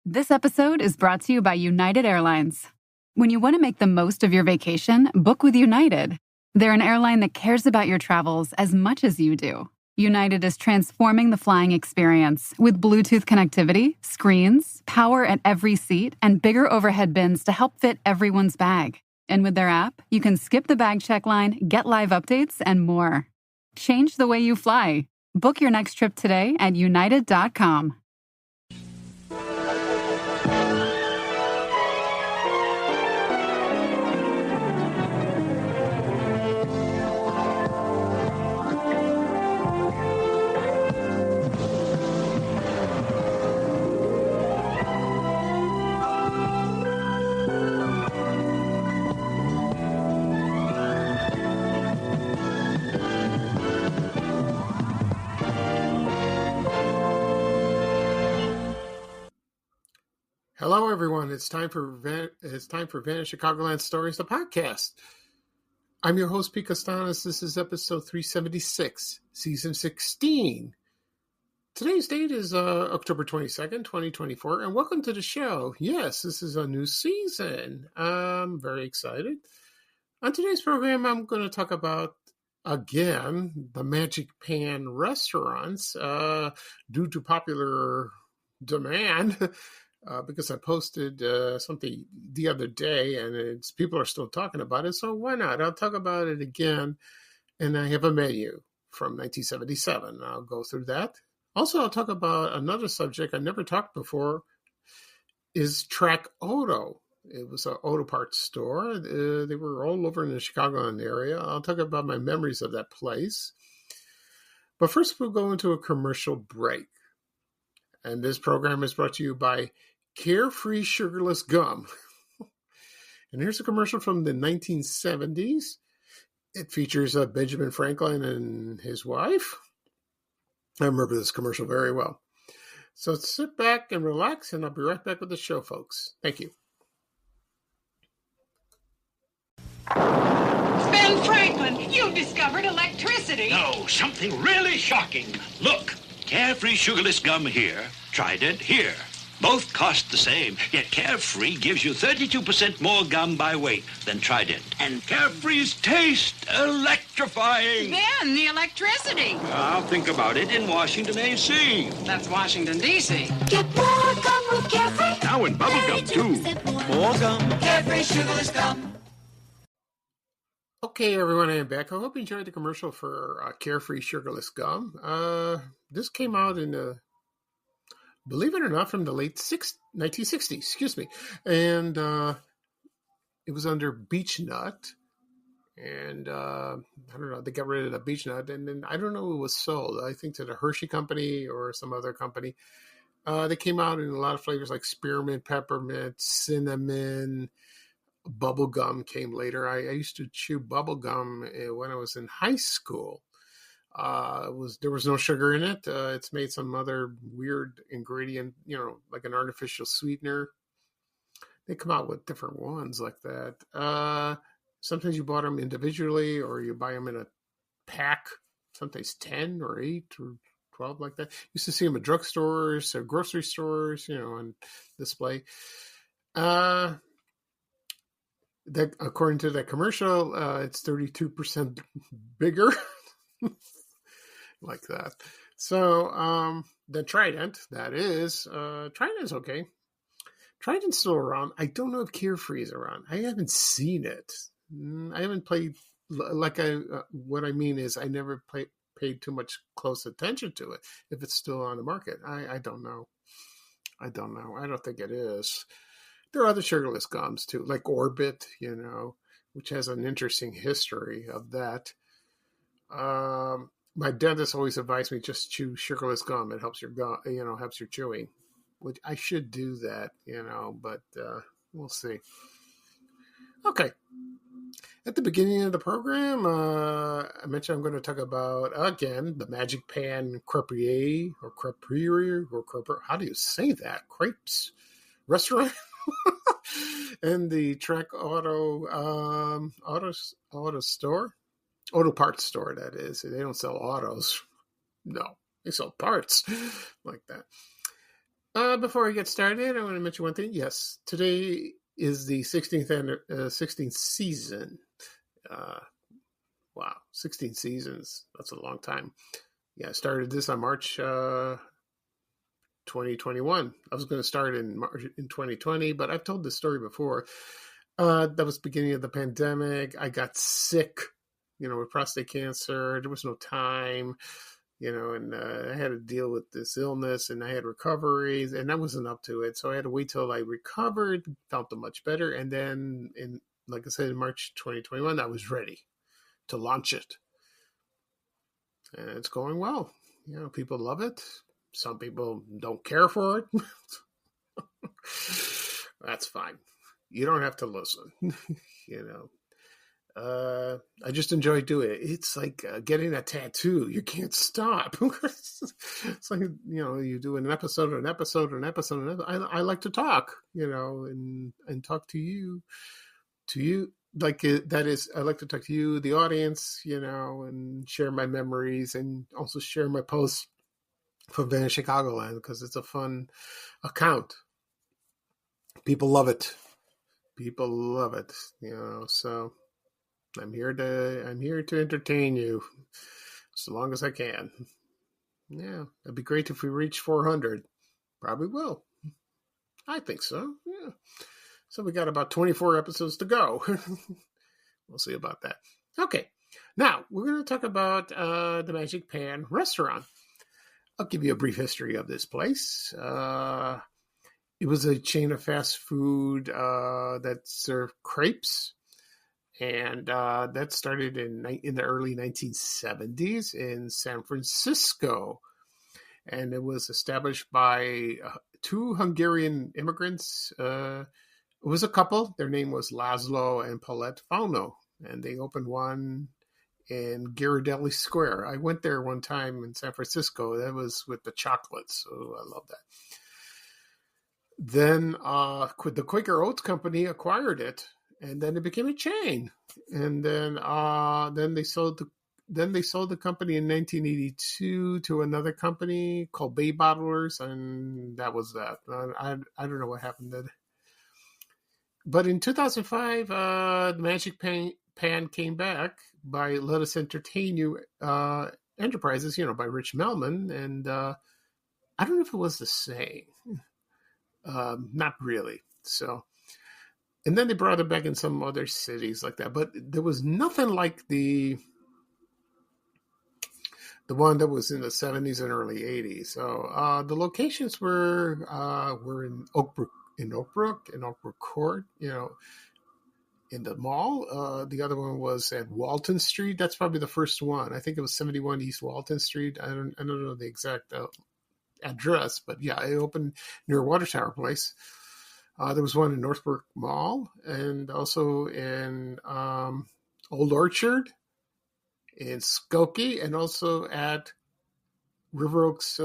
This episode is brought to you by United Airlines. When you want to make the most of your vacation, book with United. They're an airline that cares about your travels as much as you do. United is transforming the flying experience with Bluetooth connectivity, screens, power at every seat, and bigger overhead bins to help fit everyone's bag. And with their app, you can skip the bag check line, get live updates, and more. Change the way you fly. Book your next trip today at united.com. Hello, everyone. It's time for Vanna Chicagoland Stories, the podcast. I'm your host, Pete Costanis. This is episode 376, season 16. Today's date is October 22nd, 2024, and welcome to the show. Yes, this is a new season. I'm very excited. On today's program, I'm going to talk about, again, the Magic Pan restaurants due to popular demand. Because I posted something the other day and people are still talking about it. So why not? I'll talk about it again. And I have a menu from 1977. I'll go through that. Also, I'll talk about another subject I never talked before is Trak Auto. It was an auto parts store. They were all over in the Chicagoland area. I'll talk about my memories of that place. But first, we'll go into a commercial break. And this program is brought to you by Carefree Sugarless Gum. And here's a commercial from the 1970s. It features Benjamin Franklin and his wife. I remember this commercial very well. So sit back and relax, and I'll be right back with the show, folks. Thank you. Ben Franklin, you discovered electricity. No, something really shocking. Look, Carefree Sugarless Gum here, Trident here. Both cost the same, yet Carefree gives you 32% more gum by weight than Trident. And Carefree's taste electrifying. Ben, the electricity. I'll think about it in Washington, A.C. That's Washington, D.C. Get more gum with Carefree. Now in bubble gum, too. More gum. Carefree Sugarless Gum. Okay, everyone, I am back. I hope you enjoyed the commercial for Carefree Sugarless Gum. This came out in the, believe it or not, from the late 1960s, excuse me. And it was under Beech Nut. And I don't know, they got rid of the Beech Nut. And then I don't know who it was sold. I think to the Hershey Company or some other company. They came out in a lot of flavors like spearmint, peppermint, cinnamon. Bubble gum came later. I used to chew bubble gum when I was in high school. There was no sugar in it. It's made some other weird ingredient, like an artificial sweetener. They come out with different ones like that. Sometimes you bought them individually, or you buy them in a pack. Sometimes 10 or 8 or 12 like that. Used to see them at drugstores or grocery stores, on display. That, according to that commercial, it's 32% bigger, like that. So the Trident, that is, Trident's okay. Trident's still around. I don't know if Carefree is around. I haven't seen it. I haven't played. What I mean is, I never paid too much close attention to it. If it's still on the market, I don't know. I don't know. I don't think it is. There are other sugarless gums too, like Orbit, which has an interesting history of that. My dentist always advised me just chew sugarless gum. It helps your gum, helps your chewing. Which I should do that, but we'll see. Okay. At the beginning of the program, I mentioned I'm going to talk about, again, the Magic Pan Crepier, how do you say that? Crepes restaurant? And the Trak auto parts store, that is. They don't sell autos. No, they sell parts like that. Before I get started, I want to mention one thing. Yes, today is the 16th season. Wow, 16 seasons. That's a long time. Yeah, I started this on March 2021. I was going to start in March in 2020, but I've told this story before. That was the beginning of the pandemic. I got sick, with prostate cancer. There was no time. And I had to deal with this illness, and I had recoveries, and I wasn't up to it. So I had to wait till I recovered, felt much better. And then like I said, in March 2021, I was ready to launch it. And it's going well. People love it. Some people don't care for it. That's fine. You don't have to listen. I just enjoy doing it. It's like getting a tattoo. You can't stop. It's like, you do an episode. I like to talk, and talk to you. That is, I like to talk to you, the audience, and share my memories and also share my posts for Vanish Chicagoland because it's a fun account. People love it. So I'm here to entertain you as long as I can. Yeah, it'd be great if we reach 400. Probably will. I think so. Yeah. So we got about 24 episodes to go. We'll see about that. Okay. Now, we're going to talk about the Magic Pan restaurant. I'll give you a brief history of this place. It was a chain of fast food that served crepes. And that started in the early 1970s in San Francisco. And it was established by two Hungarian immigrants. It was a couple. Their name was Laszlo and Paulette Fauno. And they opened one in Ghirardelli Square. I went there one time in San Francisco. That was with the chocolates. So I love that. Then the Quaker Oats Company acquired it. And then it became a chain. And then they sold the company in 1982 to another company called Bay Bottlers, and that was that. I don't know what happened then. But in 2005, the Magic Pan came back by Let Us Entertain You Enterprises, by Rich Melman, and I don't know if it was the same. Not really. So. And then they brought it back in some other cities like that. But there was nothing like the one that was in the 70s and early 80s. So the locations were in Oakbrook Court, in the mall. The other one was at Walton Street. That's probably the first one. I think it was 71 East Walton Street. I don't know the exact address, but yeah, it opened near Water Tower Place. There was one in Northbrook Mall and also in Old Orchard, in Skokie, and also at River Oaks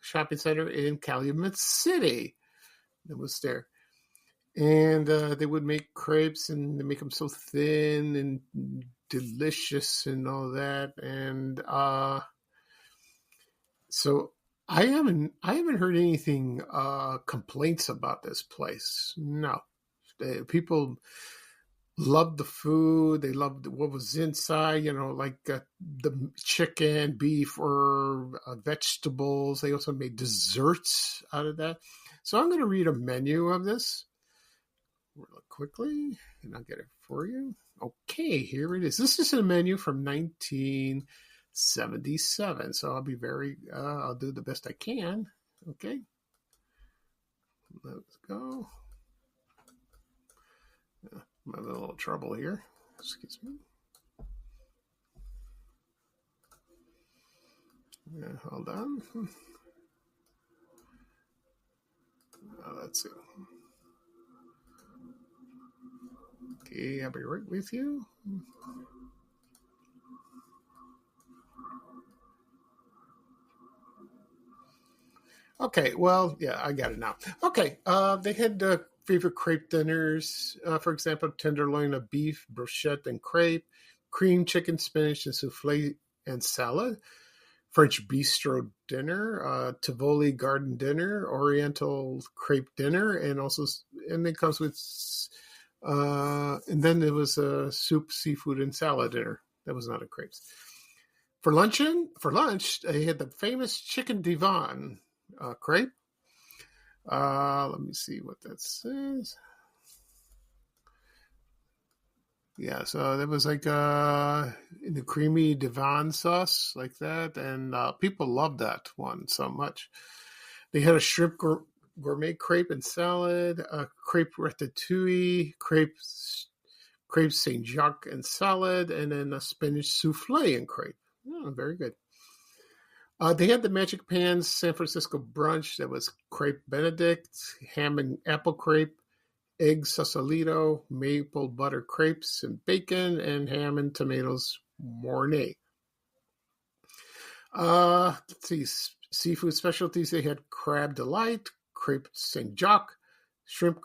Shopping Center in Calumet City. It was there. And they would make crepes, and they make them so thin and delicious and all that. And so I haven't heard anything complaints about this place. No, people loved the food. They loved what was inside. Like the chicken, beef, or vegetables. They also made desserts out of that. So I'm going to read a menu of this real quickly, and I'll get it for you. Okay, here it is. This is a menu from 1977. So I'll do the best I can. Okay. Let's go. I'm having a little trouble here. Excuse me. Yeah, hold on. Let's see. Okay, I'll be right with you. Okay, well, yeah, I got it now. Okay, they had favorite crepe dinners. For example, tenderloin of beef, brochette and crepe, cream chicken, spinach, and souffle and salad. French bistro dinner, Tivoli garden dinner, Oriental crepe dinner, and it comes with, and then there was a soup, seafood, and salad dinner. That was not a crepes. For lunch, they had the famous chicken divan crepe. Let me see what that says. Yeah, so there was like in the creamy divan sauce like that, and people loved that one so much. They had a shrimp gourmet crepe and salad, a crepe ratatouille, crepe Saint Jacques and salad, and then a spinach souffle and crepe. Oh, very good. They had the Magic Pans San Francisco brunch. That was crepe Benedict, ham and apple crepe, egg sausalito, maple butter crepes and bacon, and ham and tomatoes mornay. Let's see, seafood specialties. They had crab delight, crepe Saint Jacques, shrimp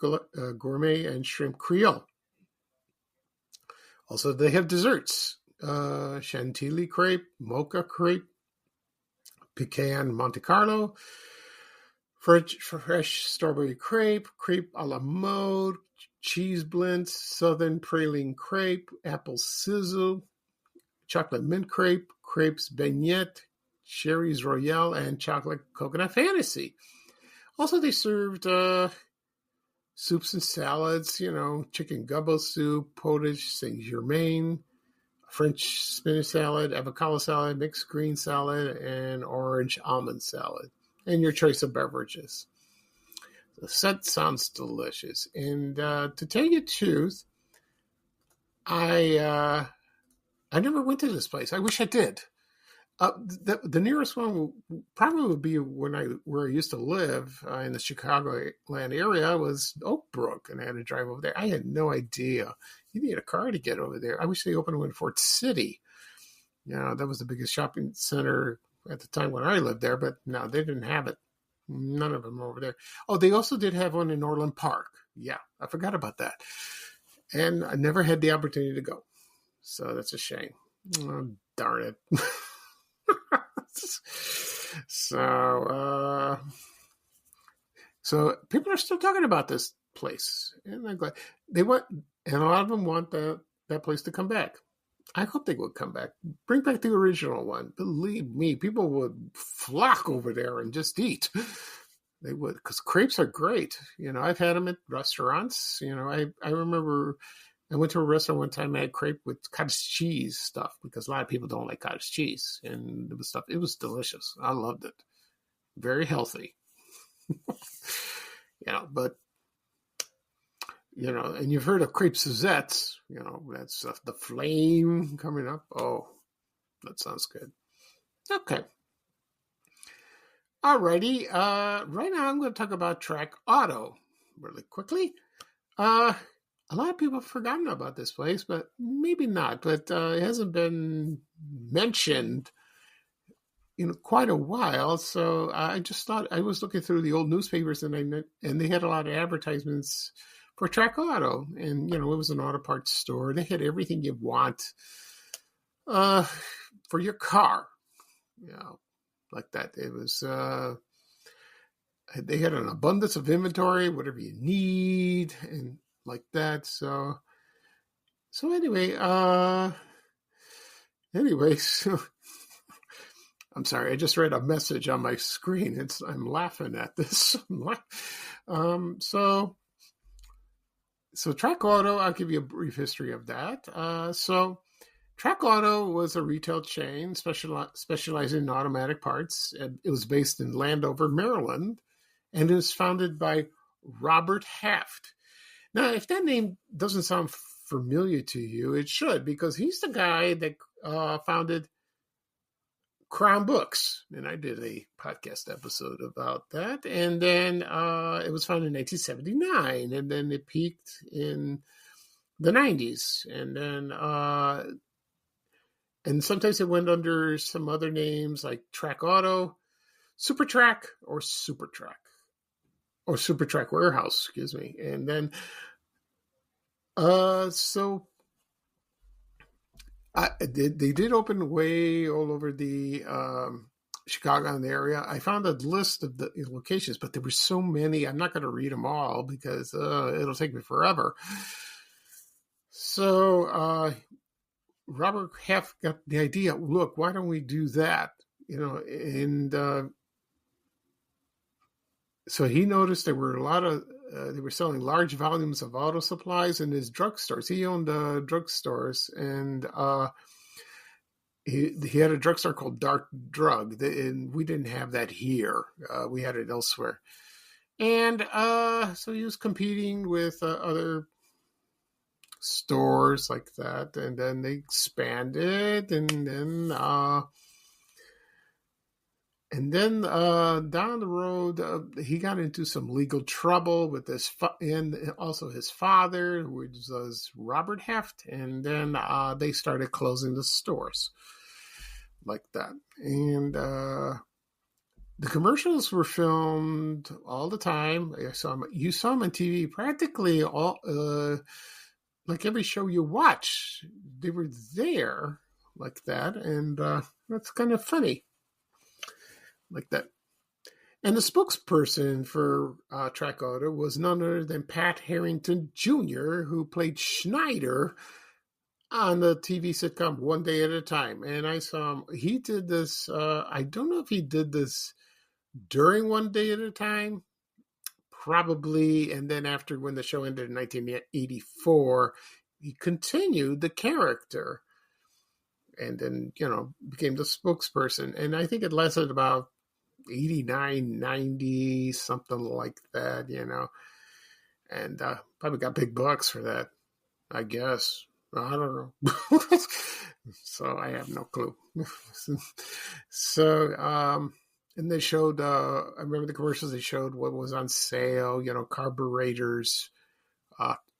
gourmet, and shrimp creole. Also, they have desserts. Chantilly crepe, mocha crepe, pecan Monte Carlo, fresh strawberry crepe, crepe a la mode, cheese blends, southern praline crepe, apple sizzle, chocolate mint crepe, crepes beignet, cherries royale, and chocolate coconut fantasy. Also, they served soups and salads, chicken gumbo soup, potage Saint Germain, French spinach salad, avocado salad, mixed green salad, and orange almond salad, and your choice of beverages. The set sounds delicious. And to tell you the truth, I never went to this place. I wish I did. The nearest one probably would be where I used to live in the Chicagoland area was Oak Brook, and I had to drive over there. I had no idea. You need a car to get over there. I wish they opened one in Fort City. That was the biggest shopping center at the time when I lived there, but no, they didn't have it. None of them over there. Oh, they also did have one in Orland Park. Yeah, I forgot about that. And I never had the opportunity to go. So that's a shame. Oh, darn it. So people are still talking about this place, and I'm glad they want, and a lot of them want that place to come back. I hope they would come back, bring back the original one. Believe me, people would flock over there and just eat. They would, because crepes are great. I've had them at restaurants. I remember I went to a restaurant one time. I had crepe with cottage cheese stuff because a lot of people don't like cottage cheese, and it was delicious. I loved it. Very healthy. But and you've heard of crepe Suzettes. That's the flame coming up. Oh, that sounds good. Okay. Alrighty. Right now I'm going to talk about Trak Auto really quickly. A lot of people have forgotten about this place, but maybe not. But it hasn't been mentioned in quite a while. So I just thought, I was looking through the old newspapers, and they had a lot of advertisements for Trak Auto. And, it was an auto parts store. They had everything you want for your car, like that. It was... they had an abundance of inventory, whatever you need, and like that. So anyway, so I'm sorry, I just read a message on my screen. I'm laughing at this. So Trak Auto, I'll give you a brief history of that. So Trak Auto was a retail chain specializing in automatic parts. It was based in Landover, Maryland, and it was founded by Robert Haft. Now, if that name doesn't sound familiar to you, it should, because he's the guy that founded Crown Books. And I did a podcast episode about that. And then it was founded in 1979, and then it peaked in the 90s. And then and sometimes it went under some other names like Trak Auto, Super Trak, or Super Trak. Or Super Trak Warehouse, excuse me. And then, they did open way all over the Chicago and the area. I found a list of the locations, but there were so many. I'm not going to read them all because it'll take me forever. So Robert Half got the idea. Look, why don't we do that? And so he noticed there were a lot of they were selling large volumes of auto supplies in his drugstores. He owned drugstores, and he had a drugstore called Dark Drug, and we didn't have that here. We had it elsewhere. And so he was competing with other stores like that, and then they expanded, and then down the road, he got into some legal trouble with this, and also his father, which was Robert Heft, and then they started closing the stores like that. And the commercials were filmed all the time. You saw them on TV practically all, like every show you watch, they were there like that, and that's kind of funny. Like that. And the spokesperson for Trak Auto was none other than Pat Harrington Jr., who played Schneider on the TV sitcom One Day at a Time. And I saw him. He did this. I don't know if he did this during One Day at a Time. Probably. And then after, when the show ended in 1984, he continued the character. And then, became the spokesperson. And I think it lasted about 89, 90, something like that, and probably got big bucks for that, I guess. I don't know. So I have no clue. So, and they showed, I remember the commercials, they showed what was on sale, carburetors,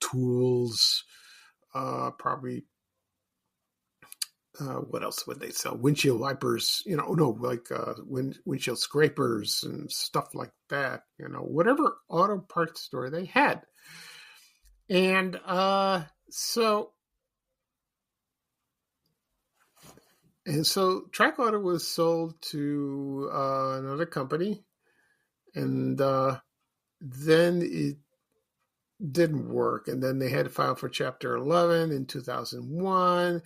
tools, probably, what else would they sell? Windshield wipers, windshield scrapers and stuff like that, whatever auto parts store they had. And so Trak Auto was sold to another company, and then it didn't work. And then they had to file for Chapter 11 in 2001.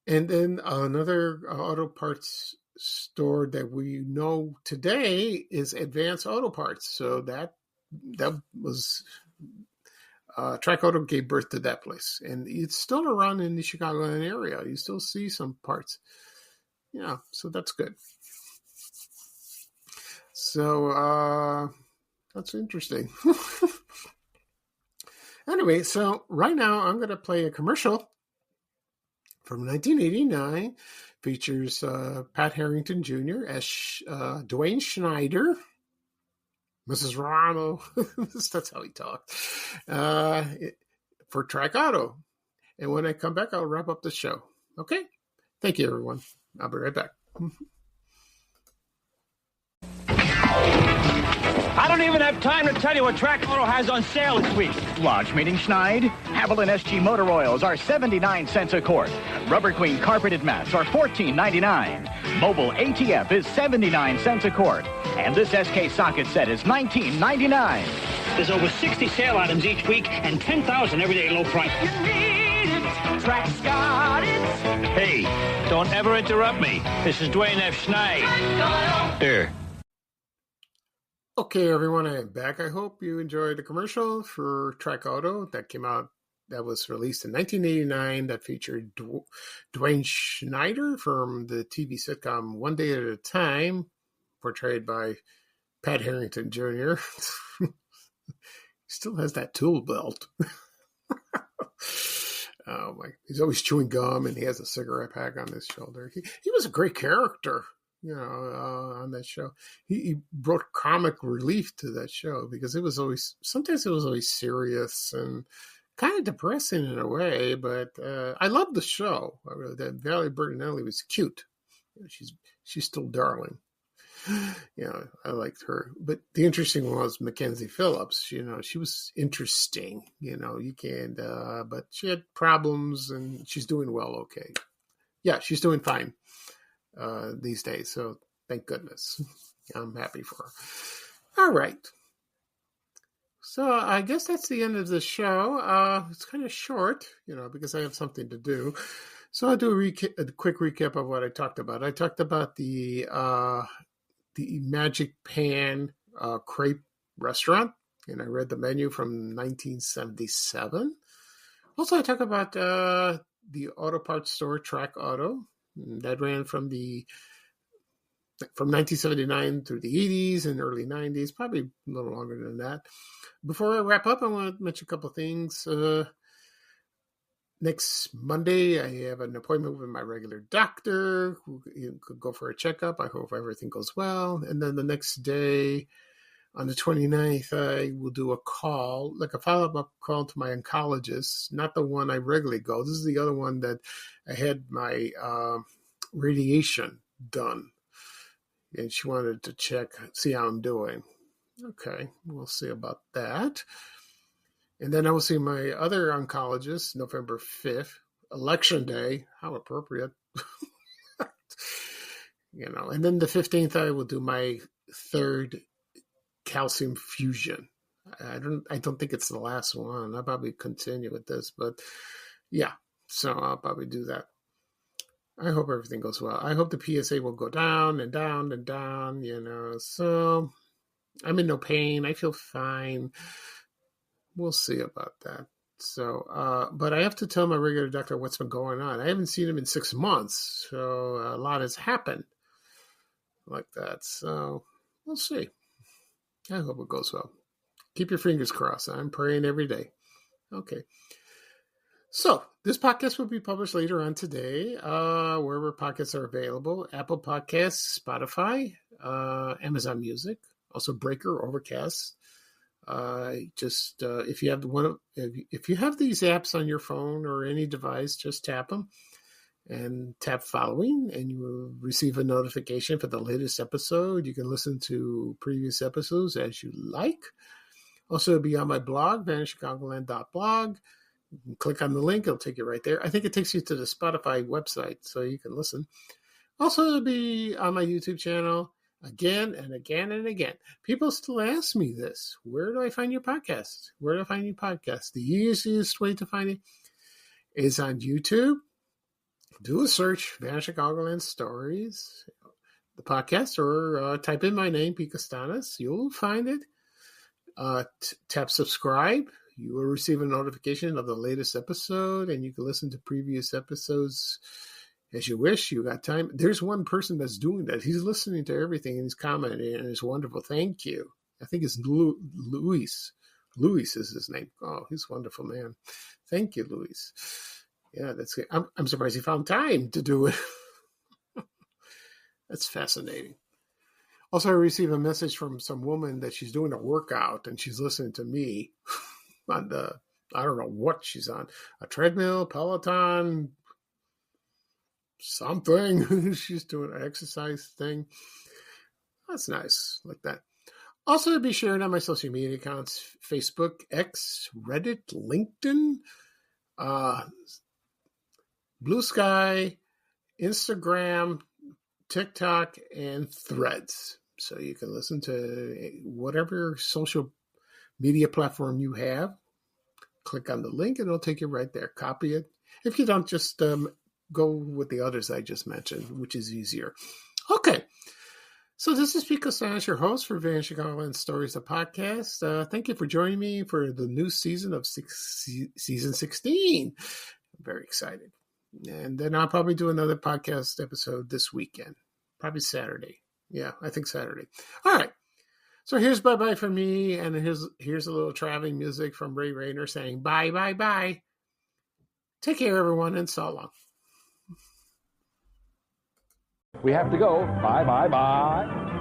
And then another auto parts store that we know today is Advanced Auto Parts. So that was Trak Auto gave birth to that place, and it's still around in the Chicagoland area. You still see some parts, so that's good. So that's interesting. Anyway, so right now I'm going to play a commercial from 1989, features Pat Harrington Jr. as Dwayne Schneider, Mrs. Ramo. That's how he talked, for Trak Auto. And when I come back, I'll wrap up the show. Okay? Thank you, everyone. I'll be right back. I don't even have time to tell you what Trak Auto has on sale this week. Launch meeting Schneid. Haviland SG motor oils are 79 cents a quart. Rubber Queen carpeted mats are $14.99. Mobile ATF is 79 cents a quart. And this SK socket set is $19.99. There's over 60 sale items each week and 10,000 everyday low price. You need it. Trak's got it. Hey, don't ever interrupt me. This is Dwayne F. Schneid. Here. Okay, everyone, I am back. I hope you enjoyed the commercial for Trak Auto that came out, that was released in 1989, that featured Dwayne Schneider from the TV sitcom One Day at a Time, portrayed by Pat Harrington Jr. He still has that tool belt. Oh my! He's always chewing gum, and he has a cigarette pack on his shoulder. He was a great character. On that show. He brought comic relief to that show because sometimes it was always serious and kind of depressing in a way, but I loved the show. That Valerie Bertinelli was cute. She's still darling. I liked her. But the interesting one was Mackenzie Phillips. She was interesting. You can't, but she had problems, and she's doing well. Okay. Yeah, she's doing fine these days. So Thank goodness. I'm happy for her. All right. So I guess that's the end of the show. It's kind of short, because I have something to do. So I'll do a quick recap of what I talked about. I talked about the Magic Pan crepe restaurant, and I read the menu from 1977. Also, I talked about the auto parts store Trak Auto that ran from 1979 through the 80s and early 90s, probably a little longer than that. Before I wrap up, I want to mention a couple of things. Next Monday, I have an appointment with my regular doctor who could go for a checkup. I hope everything goes well. And then the next day, on the 29th, I will do a call, like a follow-up call to my oncologist, not the one I regularly go. This is the other one that I had my radiation done. And she wanted to see how I'm doing. Okay, we'll see about that. And then I will see my other oncologist November 5th, Election Day. How appropriate. And then the 15th, I will do my third calcium fusion. I don't think it's the last one. I'll probably continue with this, but yeah, so I'll probably do that. I hope everything goes well. I hope the PSA will go down and down and down, so I'm in no pain. I feel fine. We'll see about that. So, but I have to tell my regular doctor what's been going on. I haven't seen him in 6 months, so a lot has happened like that. So we'll see. I hope it goes well. Keep your fingers crossed. I'm praying every day. Okay. So this podcast will be published later on today, wherever podcasts are available: Apple Podcasts, Spotify, Amazon Music, also Breaker, Overcast. If you have these apps on your phone or any device, just tap them and tap following, and you will receive a notification for the latest episode. You can listen to previous episodes as you like. Also, it'll be on my blog, vanishchicagoland.blog. You can click on the link, it'll take you right there. I think it takes you to the Spotify website, so you can listen. Also, it'll be on my YouTube channel. Again and again and again. People still ask me this. Where do I find your podcast? Where do I find your podcast? The easiest way to find it is on YouTube. Do a search, Vanish Chicagoland Stories, the podcast, or type in my name, Pete Costanas. You'll find it. Tap subscribe. You will receive a notification of the latest episode, and you can listen to previous episodes as you wish. You got time. There's one person that's doing that. He's listening to everything and he's commenting, and it's wonderful. Thank you. I think it's Luis. Luis is his name. Oh, he's a wonderful man. Thank you, Luis. Yeah, that's good. I'm surprised he found time to do it. That's fascinating. Also, I received a message from some woman that she's doing a workout and she's listening to me on I don't know what she's on, a treadmill, Peloton, something. She's doing an exercise thing. That's nice, like that. Also, I'll be sharing on my social media accounts: Facebook, X, Reddit, LinkedIn, Blue Sky, Instagram, TikTok, and Threads. So you can listen to whatever social media platform you have. Click on the link and it'll take you right there. Copy it. If you don't, just go with the others I just mentioned, which is easier. Okay. So this is Pete Costanas, your host for Vanish Chicagoland Stories, the podcast. Thank you for joining me for the new season of season 16. I'm very excited. And then I'll probably do another podcast episode this weekend. Probably Saturday. Yeah, I think Saturday. All right. So here's bye-bye from me, and here's a little traveling music from Ray Rayner saying bye, bye, bye. Take care, everyone, and so long. We have to go. Bye, bye, bye.